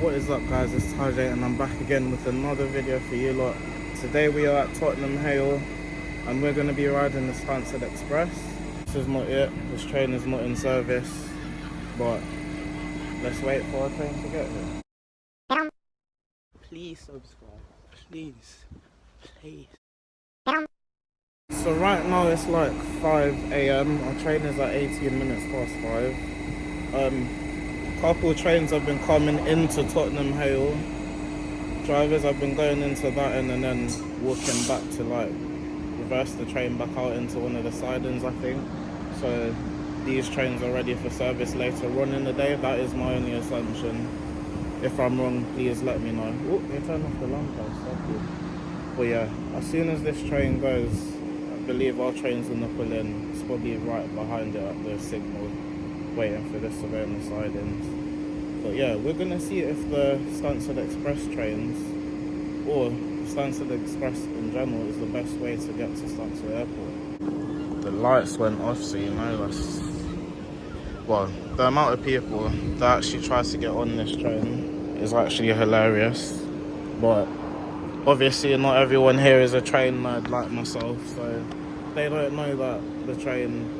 What is up, guys? It's Tajay and I'm back again with another video for you lot. Today we are at Tottenham Hale and we're going to be riding the Stansted Express. This is not it, this train is not in service, but let's wait for our train to get here. Please subscribe, please. So right now it's like 5 AM, our train is at 18 minutes past 5. Couple trains have been coming into Tottenham Hale. Drivers have been going into that end and then walking back to like reverse the train back out into one of the sidings, I think. So these trains are ready for service later on in the day. That is my only assumption. If I'm wrong, please let me know. Oh, they turned off the lamp post, that's cool. But yeah, as soon as this train goes, I believe our train's gonna pull in. It's probably right behind it at the signal, waiting for this to go on the sidings. But yeah, we're gonna see if the Stansted Express trains or Stansted Express in general is the best way to get to Stansted Airport. The lights went off, so you know that's... Well, the amount of people that actually tries to get on this train is actually hilarious. But obviously not everyone here is a train nerd like myself, so they don't know that the train...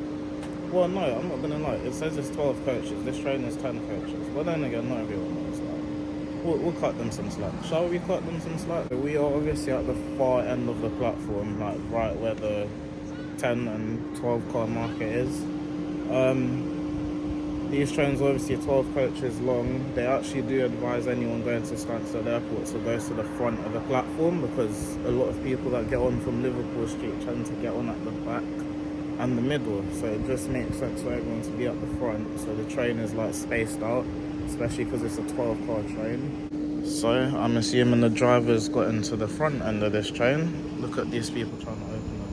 Well, no, I'm not gonna lie. It says it's 12 coaches. This train is 10 coaches. But then again, not everyone knows that. We'll cut them some slack. Shall we cut them some slack? We are obviously at the far end of the platform, like right where the 10 and 12 car market is. These trains are obviously 12 coaches long. They actually do advise anyone going to Stansted Airport to go to the front of the platform, because a lot of people that get on from Liverpool Street tend to get on at the back and the middle, so it just makes sense for everyone to be at the front, so the train is like spaced out, especially because it's a 12-car train. So I'm assuming the drivers got into the front end of this train. Look at these people trying to open the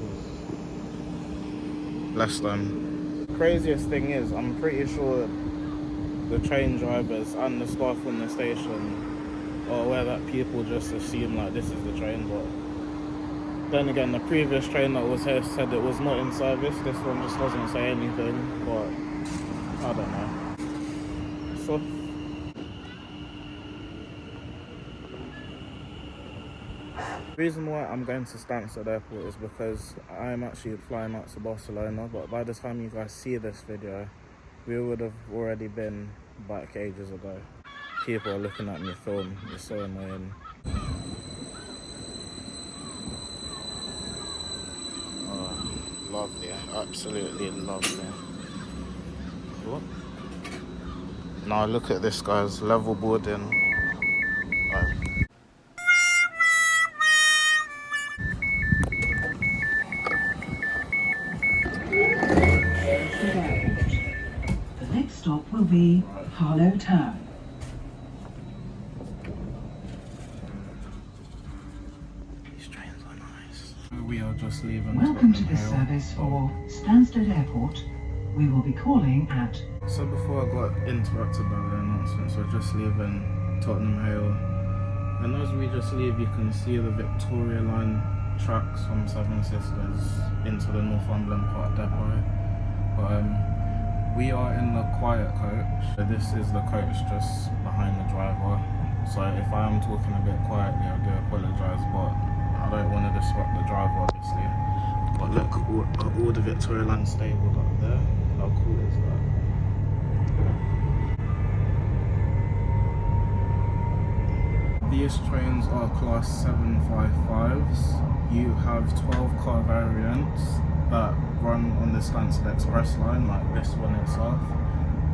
doors. Bless them. The craziest thing is, I'm pretty sure the train drivers and the staff on the station are aware that people just assume like this is the train, but then again, the previous train that was here said it was not in service. This one just doesn't say anything, but I don't know. So the reason why I'm going to Stansted Airport is because I'm actually flying out to Barcelona, but by the time you guys see this video, we would have already been back ages ago. People are looking at me film, it's so annoying. Lovely, absolutely lovely. What? Now look at this, guys, level boarding. The next stop will be Harlow Town. We are just leaving. Welcome to the service for Stansted Airport. We will be calling at... So before I got interrupted by the announcements, we're just leaving Tottenham Hale. And as we just leave, you can see the Victoria Line tracks from Seven Sisters into the Northumberland Park Depot. But we are in the quiet coach. So this is the coach just behind the driver. So if I am talking a bit quietly, I do apologise, but I don't want to disrupt the driver, obviously. But look, all the Victoria Line stables up there. How cool is that? These trains are class 755s. You have 12 car variants that run on the Stansted Express line, like this one itself.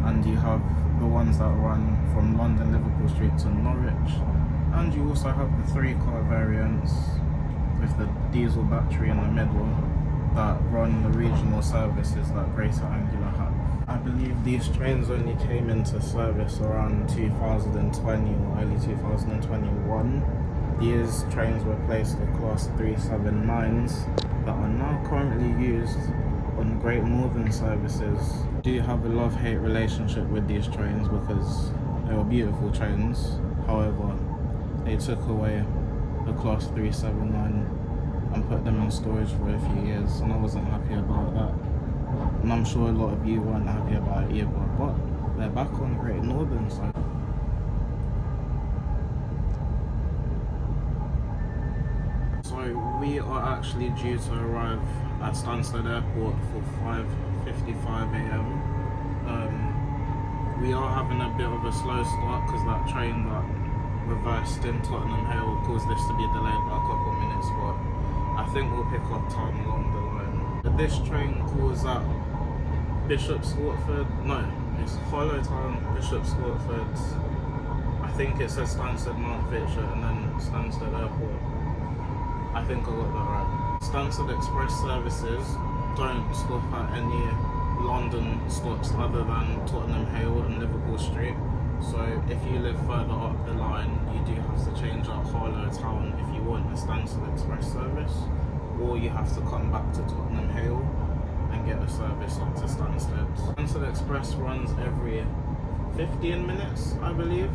And you have the ones that run from London Liverpool Street to Norwich. And you also have the 3-car variants with the diesel battery in the middle that run the regional services that Greater Anglia have. I believe these trains only came into service around 2020 or early 2021. These trains were placed at class 379s that are now currently used on Great Northern services. I do have a love-hate relationship with these trains because they were beautiful trains. However, they took away the class 379 and put them in storage for a few years, and I wasn't happy about that. And I'm sure a lot of you weren't happy about it either, but they're back on Great Northern, so We are actually due to arrive at Stansted Airport for 5:55 a.m. We are having a bit of a slow start because that train that reversed in Tottenham Hale caused this to be delayed by a couple of minutes, but I think we'll pick up time along the line. This train calls at Bishop Stortford, no, it's Hollow Town, Bishop Stortford. I think it says Stansted Mount Fitchett and then Stansted Airport. I think I got that right. Stansted Express services don't stop at any London stops other than Tottenham Hale and Liverpool Street. So if you live further up the line, you do have to change at Harlow Town if you want a Stansted Express service, or you have to come back to Tottenham Hale and get a service up to Stansted. Stansted Express runs every 15 minutes, I believe.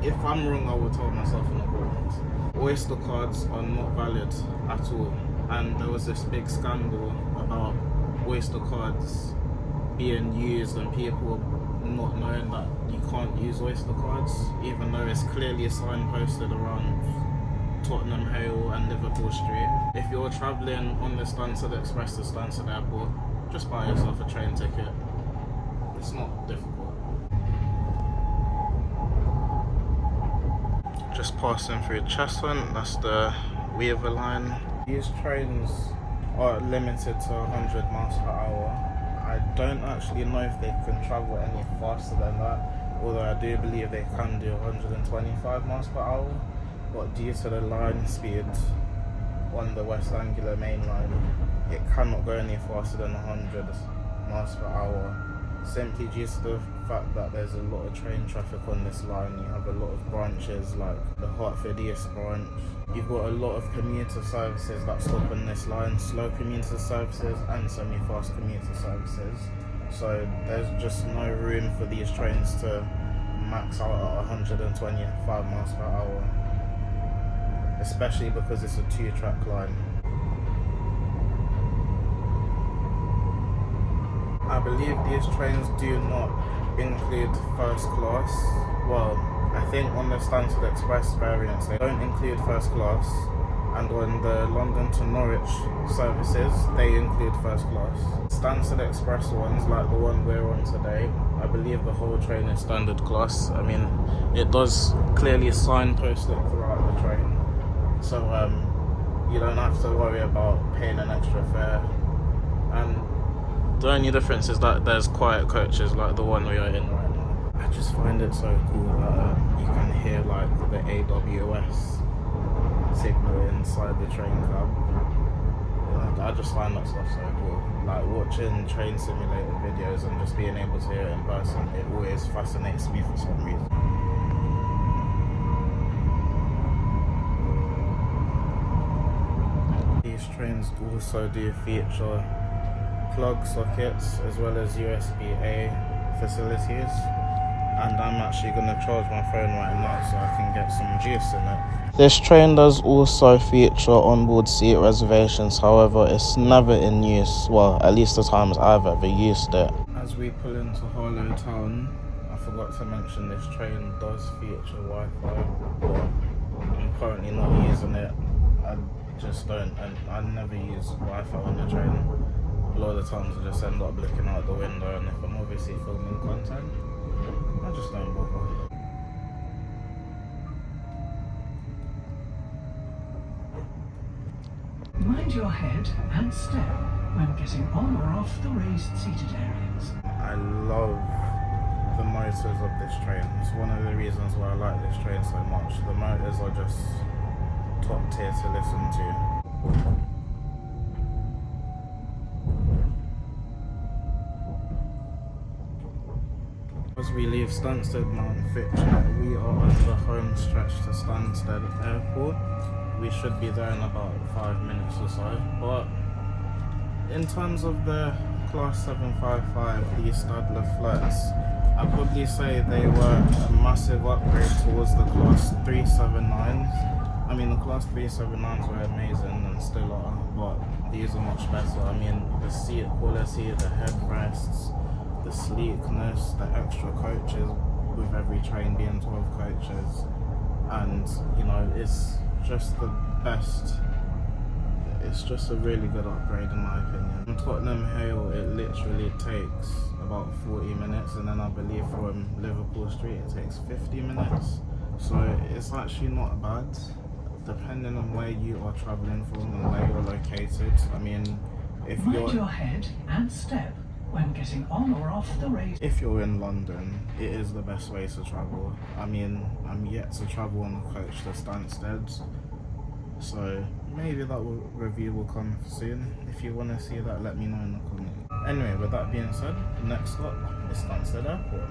If I'm wrong, I will tell myself in the comments. Oyster cards are not valid at all, and there was this big scandal about Oyster cards being used and people not knowing that you can't use Oyster cards, even though it's clearly signposted around Tottenham Hale and Liverpool Street. If you're travelling on the Stansted Express to Stansted Airport, just buy yourself a train ticket. It's not difficult. Just passing through Cheshunt, that's the Weaver line. These trains are limited to 100 miles per hour. I don't actually know if they can travel any faster than that, although I do believe they can do 125 miles per hour, but due to the line speed on the West Anglia main line, it cannot go any faster than 100 miles per hour, simply due to the fact that there's a lot of train traffic on this line. You have a lot of branches like the Hertford East branch. You've got a lot of commuter services that stop on this line, slow commuter services and semi-fast commuter services. So there's just no room for these trains to max out at 125 miles per hour, especially because it's a 2-track line. I believe these trains do not include first class. Well, I think on the Stansted Express variants they don't include first class, and on the London to Norwich services they include first class. Stansted Express ones, like the one we're on today, I believe the whole train is standard class. I mean, it does clearly signpost it throughout the train, so you don't have to worry about paying an extra fare. And the only difference is that there's quiet coaches like the one we are in right now. I just find it so cool that you can hear like the AWS signal inside the train cab. I just find that stuff so cool. Like watching train simulator videos and just being able to hear it in person, it always fascinates me for some reason. These trains also do feature plug sockets as well as USB-A facilities, and I'm actually going to charge my phone right now so I can get some juice in it. This train does also feature onboard seat reservations, however it's never in use, well at least the times I've ever used it. As we pull into Harlow Town, I forgot to mention this train does feature Wi-Fi, but I'm currently not using it. I just don't, and I never use Wi-Fi on the train. A lot of the times I just end up looking out the window, and if I'm obviously filming content, I just don't bother. Mind your head and step when getting on or off the raised seated areas. I love the motors of this train. It's one of the reasons why I like this train so much. The motors are just top tier to listen to. As we leave Stansted Mount Fitchett, we are on the home stretch to Stansted Airport. We should be there in about 5 minutes or so. But in terms of the Class 755, the Stadler flats, I'd probably say they were a massive upgrade towards the Class 379s. I mean, the Class 379s were amazing and still are, but these are much better. I mean, the seat quality, the headrests, the sleekness, the extra coaches, with every train being 12 coaches, and you know, it's just the best. It's just a really good upgrade in my opinion. From Tottenham Hale, it literally takes about 40 minutes, and then I believe from Liverpool Street it takes 50 minutes. So it's actually not bad, depending on where you are travelling from and where you're located. I mean, if Mind your head and step when getting on or off the raised... If you're in London, it is the best way to travel. I mean, I'm yet to travel on the coach to Stansted, so maybe that review will come soon. If you want to see that, let me know in the comments. Anyway, with that being said, next stop is Stansted Airport.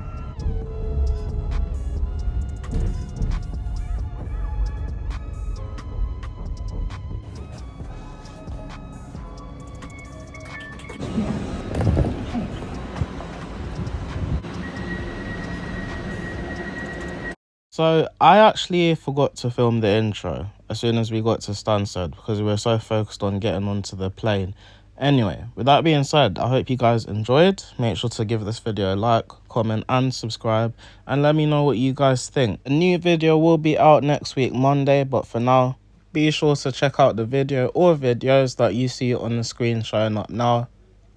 So I actually forgot to film the intro as soon as we got to Stansted because we were so focused on getting onto the plane. Anyway, with that being said, I hope you guys enjoyed. Make sure to give this video a like, comment and subscribe, and let me know what you guys think. A new video will be out next week Monday, but for now, be sure to check out the video or videos that you see on the screen showing up now,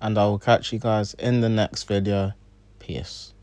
and I will catch you guys in the next video. Peace.